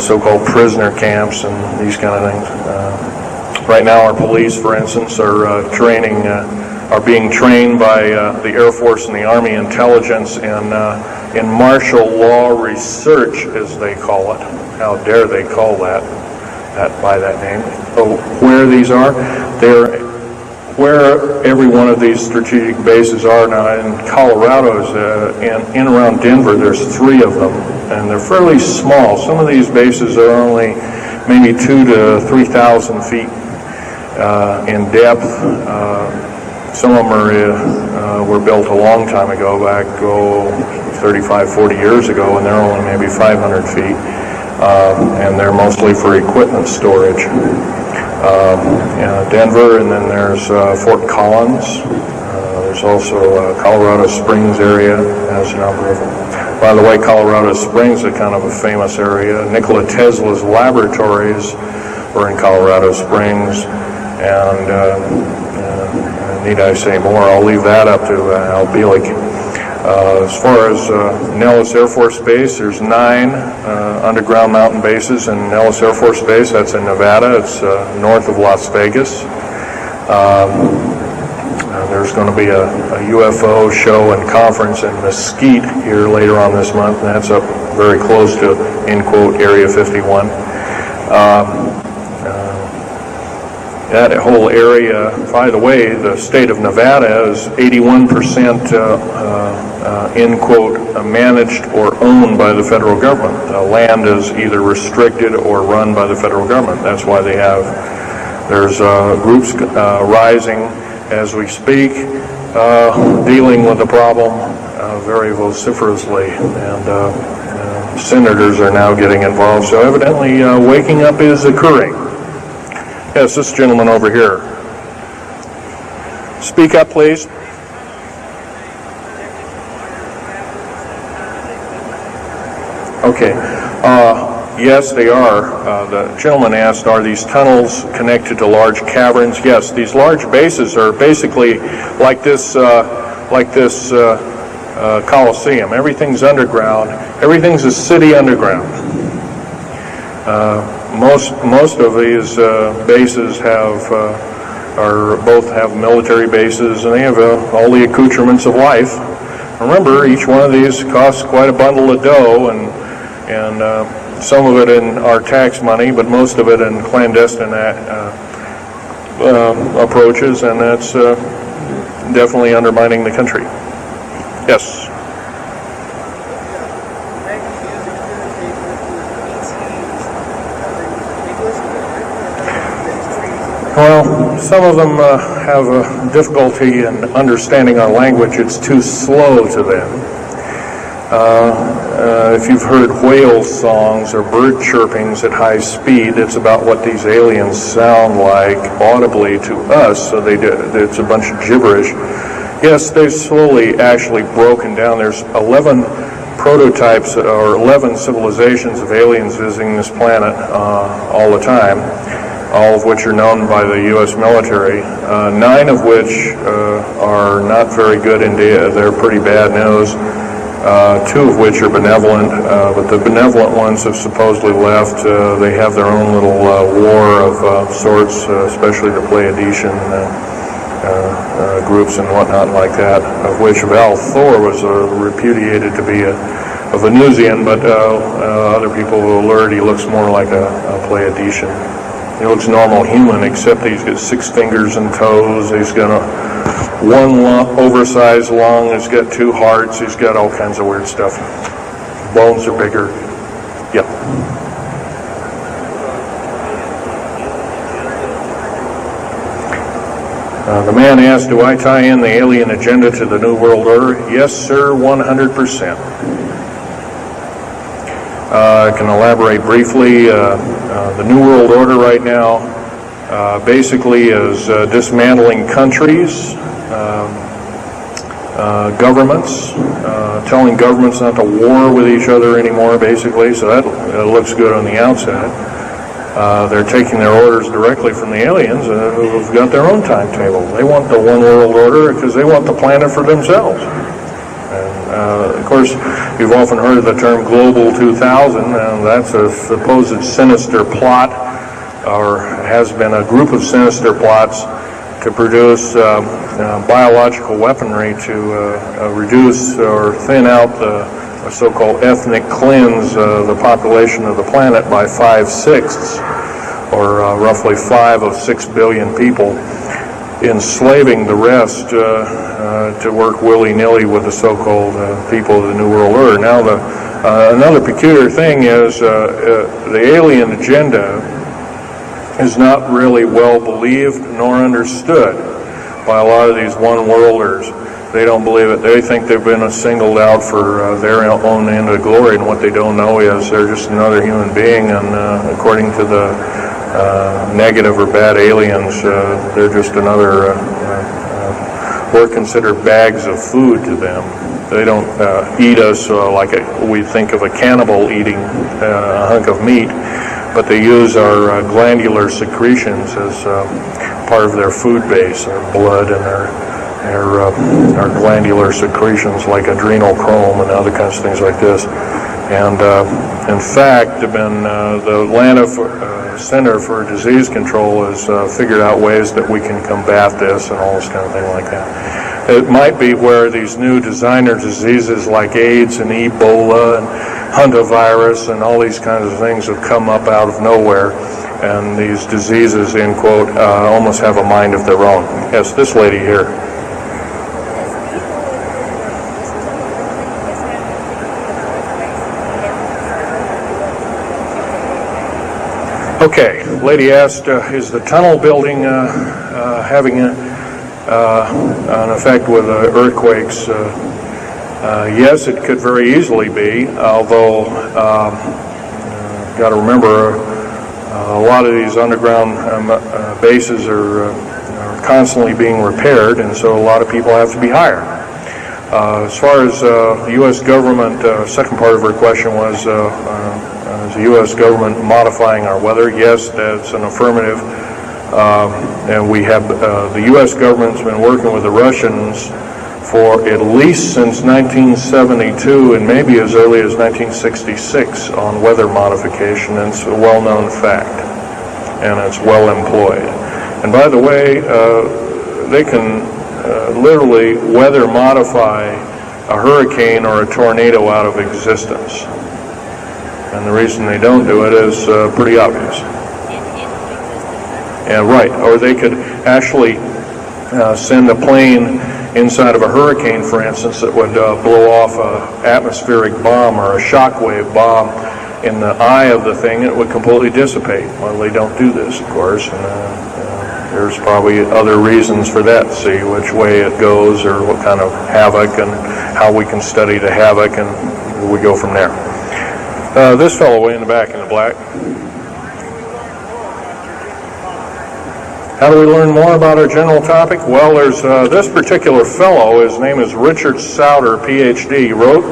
So-called prisoner camps and these kind of things. Right now, our police, for instance, are being trained by the Air Force and the Army intelligence in martial law research, as they call it. How dare they call that by that name? So where these are, they're where every one of these strategic bases are now. In Colorado, in around Denver, there's 3 of them, and they're fairly small. Some of these bases are only maybe 2,000 to 3,000 feet in depth. Some of them were built a long time ago, back 35, 40 years ago, and they're only maybe 500 feet, and they're mostly for equipment storage. Denver, and then there's Fort Collins. There's also Colorado Springs area has a number of them. By the way, Colorado Springs is kind of a famous area. Nikola Tesla's laboratories were in Colorado Springs, and need I say more? I'll leave that up to Al Bielik. As far as Nellis Air Force Base, there's 9 underground mountain bases in Nellis Air Force Base. That's in Nevada. It's north of Las Vegas. There's going to be a UFO show and conference in Mesquite here later on this month, and that's up very close to, end quote, Area 51. That whole area, by the way, the state of Nevada is 81% end quote, managed or owned by the federal government. Land is either restricted or run by the federal government. That's why there's groups rising as we speak, dealing with the problem very vociferously, and senators are now getting involved. So evidently waking up is occurring. Yes, this gentleman over here. Speak up, please. Okay. Yes, they are. The gentleman asked, are these tunnels connected to large caverns? Yes, these large bases are basically like this Coliseum. Everything's underground. Everything's a city underground. Most of these bases both have military bases, and they have all the accoutrements of life. Remember, each one of these costs quite a bundle of dough, and some of it in our tax money, but most of it in clandestine approaches, and that's definitely undermining the country. Yes. Well, some of them have a difficulty in understanding our language. It's too slow to them. If you've heard whale songs or bird chirpings at high speed, it's about what these aliens sound like audibly to us, so it's a bunch of gibberish. Yes, they've slowly actually broken down. There's 11 prototypes or 11 civilizations of aliens visiting this planet all the time, all of which are known by the U.S. military, 9 of which are not very good indeed. They're pretty bad news. 2 of which are benevolent, but the benevolent ones have supposedly left. They have their own little war of sorts, especially the Pleiadian groups and whatnot like that, of which Val Thor was repudiated to be a Venusian, but other people will alert he looks more like a Pleiadian. He looks normal human, except he's got 6 fingers and toes. He's got one oversized lung. He's got 2 hearts. He's got all kinds of weird stuff. Bones are bigger. Yep. The man asked, do I tie in the alien agenda to the New World Order? Yes, sir, 100%. I can elaborate briefly. The New World Order right now basically is dismantling countries, governments, telling governments not to war with each other anymore, basically, so that looks good on the outside. They're taking their orders directly from the aliens who've got their own timetable. They want the one world order because they want the planet for themselves. Of course, you've often heard of the term Global 2000, and that's a supposed sinister plot, or has been a group of sinister plots to produce biological weaponry to reduce or thin out the so-called ethnic cleanse the population of the planet by 5/6, or roughly 5 of 6 billion people, enslaving the rest to work willy-nilly with the so-called people of the New World Order. Now, another peculiar thing is the alien agenda is not really well believed nor understood by a lot of these one-worlders. They don't believe it. They think they've been singled out for their own end of glory, and what they don't know is they're just another human being, and according to the negative or bad aliens, they're just another, we're considered bags of food to them. They don't eat us like we think of a cannibal eating a hunk of meat, but they use our glandular secretions as part of their food base, our blood and our glandular secretions like adrenal chrome and other kinds of things like this. And in fact, the Atlanta Center for Disease Control has figured out ways that we can combat this and all this kind of thing like that. It might be where these new designer diseases like AIDS and Ebola and hantavirus and all these kinds of things have come up out of nowhere, and these diseases, in quote, almost have a mind of their own. Yes, this lady here. Okay, lady asked, is the tunnel building having an effect with earthquakes? Yes, it could very easily be, although got to remember a lot of these underground bases are constantly being repaired, and so a lot of people have to be hired. As far as the U.S. government, second part of her question was, is the U.S. government modifying our weather? Yes, that's an affirmative. And we have, the U.S. government's been working with the Russians for at least since 1972 and maybe as early as 1966 on weather modification, and it's a well-known fact, and it's well employed. And by the way, they can literally weather modify a hurricane or a tornado out of existence. And the reason they don't do it is pretty obvious. Yeah, right. Or they could actually send a plane inside of a hurricane, for instance, that would blow off an atmospheric bomb or a shockwave bomb in the eye of the thing, and it would completely dissipate. Well, they don't do this, of course. And there's probably other reasons for that, see which way it goes or what kind of havoc and how we can study the havoc, and we go from there. This fellow way in the back in the black. How do we learn more about our general topic? Well, there's this particular fellow, his name is Richard Souter, PhD. He wrote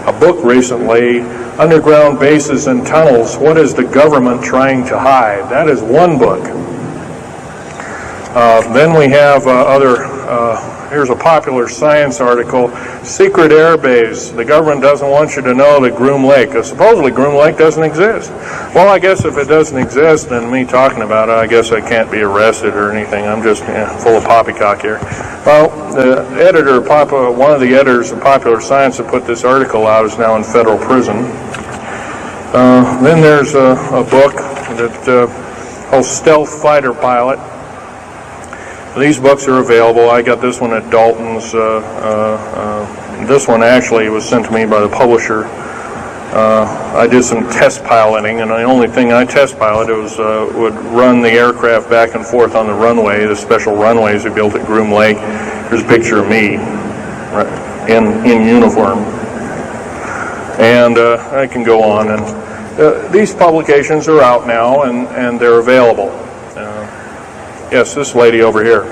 a book recently, Underground Bases and Tunnels, What is the Government Trying to Hide? That is one book. Then we have here's a popular science article, Secret Air Base. The government doesn't want you to know that Groom Lake, supposedly Groom Lake doesn't exist. Well, I guess if it doesn't exist, then me talking about it, I guess I can't be arrested or anything. I'm just full of poppycock here. Well, the editor, one of the editors of Popular Science that put this article out is now in federal prison. Then there's a book that called Stealth Fighter Pilot. These books are available. I got this one at Dalton's. This one actually was sent to me by the publisher. I did some test piloting, and the only thing I test piloted was would run the aircraft back and forth on the runway, the special runways we built at Groom Lake. There's a picture of me in uniform. And I can go on. And these publications are out now, and they're available. Yes, this lady over here.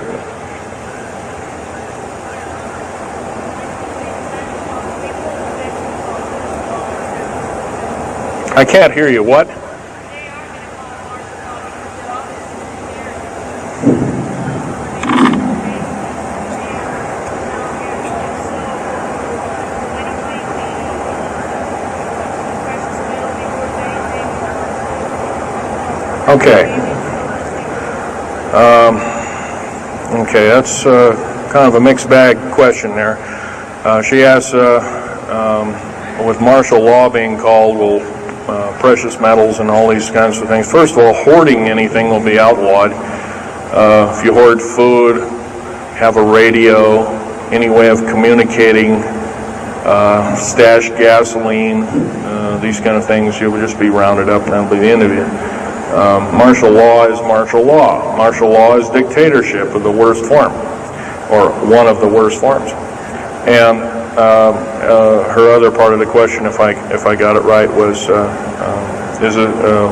I can't hear you. What? Okay. Okay, that's kind of a mixed bag question there. She asks, with martial law being called, will precious metals and all these kinds of things. First of all, hoarding anything will be outlawed. If you hoard food, have a radio, any way of communicating, stash gasoline, these kind of things, you will just be rounded up and that'll be the end of you. Martial law is martial law. Martial law is dictatorship of the worst form, or one of the worst forms. And her other part of the question, if I got it right, was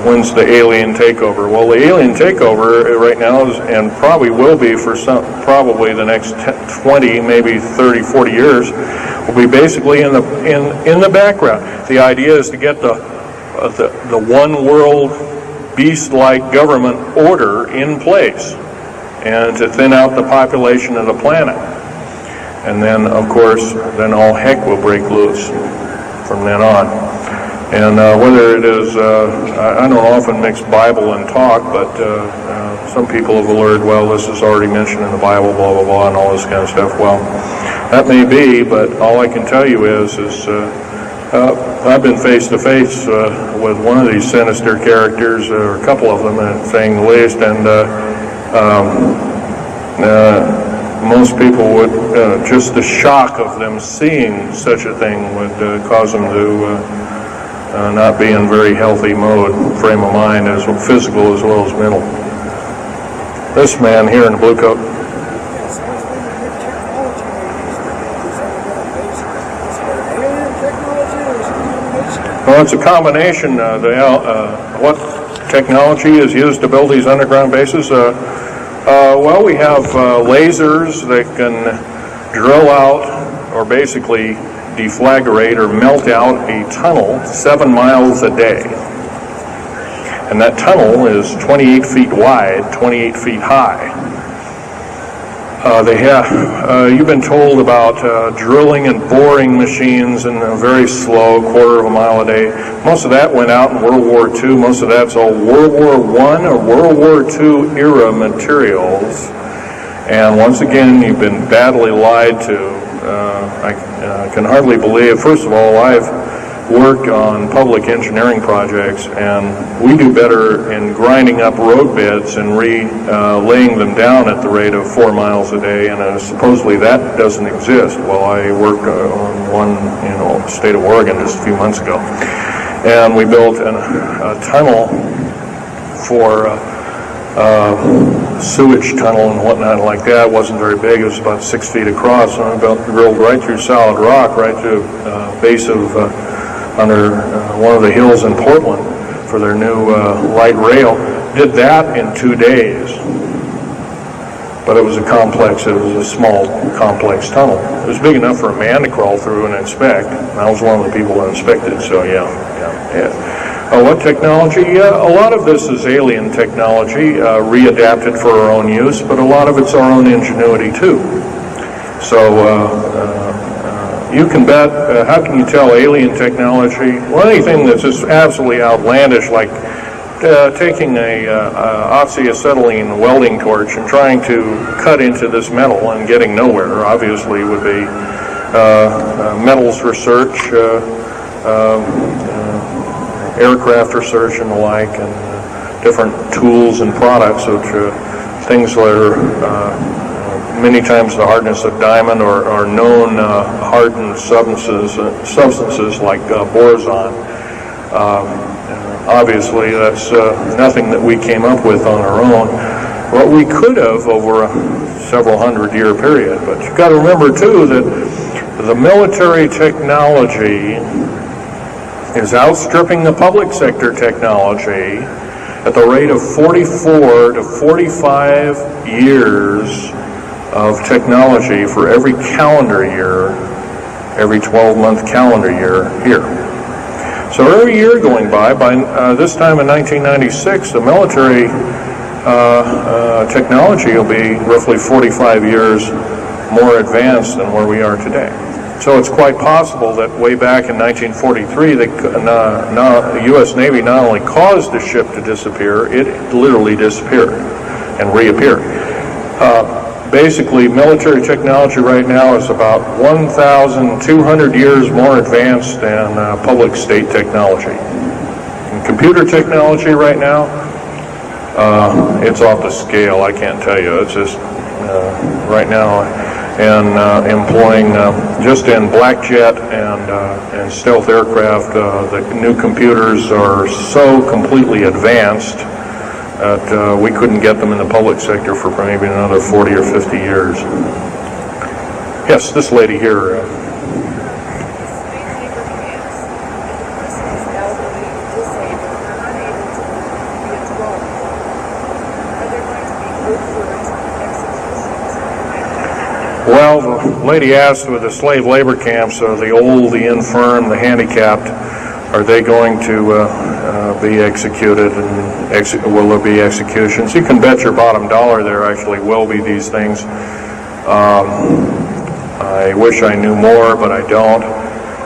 when's the alien takeover? Well, the alien takeover right now is, and probably will be for probably the next 20, maybe 30, 40 years, will be basically in the background. The idea is to get the one world beast-like government order in place and to thin out the population of the planet. And then, of course, then all heck will break loose from then on. And whether it is, I don't often mix Bible and talk, but some people have learned, well, this is already mentioned in the Bible, blah, blah, blah, and all this kind of stuff. Well, that may be, but all I can tell you is I've been face to face with one of these sinister characters, or a couple of them, saying the least, and most people would, just the shock of them seeing such a thing would cause them to not be in very healthy frame of mind, as physical as well as mental. This man here in the blue coat. Well, it's a combination. What technology is used to build these underground bases? Well, we have lasers that can drill out, or basically deflagrate or melt out a tunnel 7 miles a day. And that tunnel is 28 feet wide, 28 feet high. You've been told about drilling and boring machines in a very slow, quarter of a mile a day. Most of that went out in World War II. Most of that's all World War I or World War II era materials. And once again, you've been badly lied to. I can hardly believe, first of all, I've worked on public engineering projects, and we do better in grinding up road beds and laying them down at the rate of 4 miles a day, and supposedly that doesn't exist. Well, I worked on one in the state of Oregon just a few months ago, and we built a tunnel for sewage tunnel and whatnot like that. It wasn't very big. It was about 6 feet across, and about drilled right through solid rock, right to base of under one of the hills in Portland for their new light rail. Did that in 2 days. But it was a small, complex tunnel. It was big enough for a man to crawl through and inspect. And I was one of the people that inspected, so yeah. What technology? A lot of this is alien technology, readapted for our own use, but a lot of it's our own ingenuity too. So you can bet, how can you tell alien technology? Well, anything that's just absolutely outlandish, like taking a oxyacetylene welding torch and trying to cut into this metal and getting nowhere, obviously, would be metals research, aircraft research and the like, and different tools and products, which things that are many times the hardness of diamond or known hardened substances like boron. Obviously, that's nothing that we came up with on our own. What we could have over a several hundred-year period. But you've got to remember, too, that the military technology is outstripping the public sector technology at the rate of 44 to 45 years of technology for every calendar year, every 12-month calendar year here. So every year going by this time in 1996, the military technology will be roughly 45 years more advanced than where we are today. So it's quite possible that way back in 1943, the U.S. Navy not only caused the ship to disappear, it literally disappeared and reappeared. Basically, military technology right now is about 1,200 years more advanced than public state technology. And computer technology right now, it's off the scale, I can't tell you. It's just right now, and employing just in black jet and stealth aircraft, the new computers are so completely advanced that we couldn't get them in the public sector for maybe another 40 or 50 years. Yes, this lady here. Well, the lady asked with the slave labor camps, the old, the infirm, the handicapped, are they going to be executed, and will there be executions? You can bet your bottom dollar there actually will be these things. I wish I knew more, but I don't.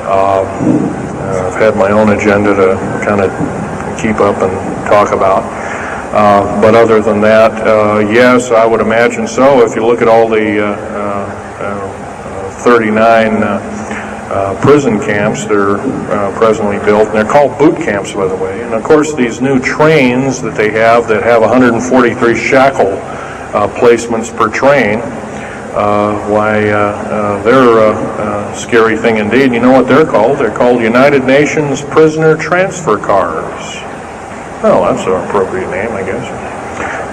I've had my own agenda to kind of keep up and talk about. But other than that, yes, I would imagine so. If you look at all the 39 prison camps that are presently built, and they're called boot camps, by the way. And of course, these new trains that they have that have 143 shackle placements per train, they're a scary thing indeed. You know what they're called? They're called United Nations Prisoner Transfer Cars. Well, that's an appropriate name, I guess.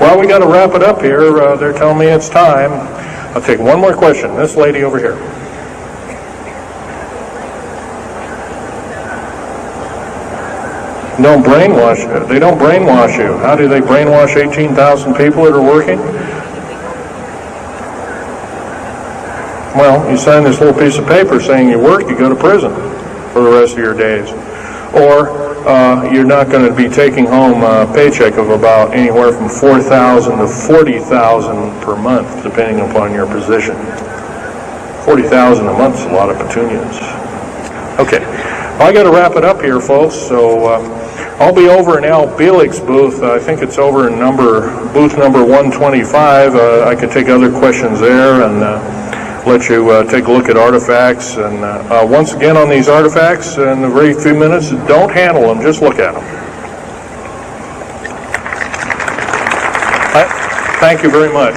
Well, we got to wrap it up here. They're telling me it's time. I'll take one more question. This lady over here. Don't brainwash. They don't brainwash you. How do they brainwash 18,000 people that are working? Well, you sign this little piece of paper saying you work, you go to prison for the rest of your days. Or you're not going to be taking home a paycheck of about anywhere from $4,000 to $40,000 per month, depending upon your position. $40,000 a month is a lot of petunias. Okay, well, I got to wrap it up here, folks. So I'll be over in Al Bielig's booth. I think it's over in booth number 125. I could take other questions there and let you take a look at artifacts. And once again on these artifacts, in a very few minutes, don't handle them, just look at them. Thank you very much.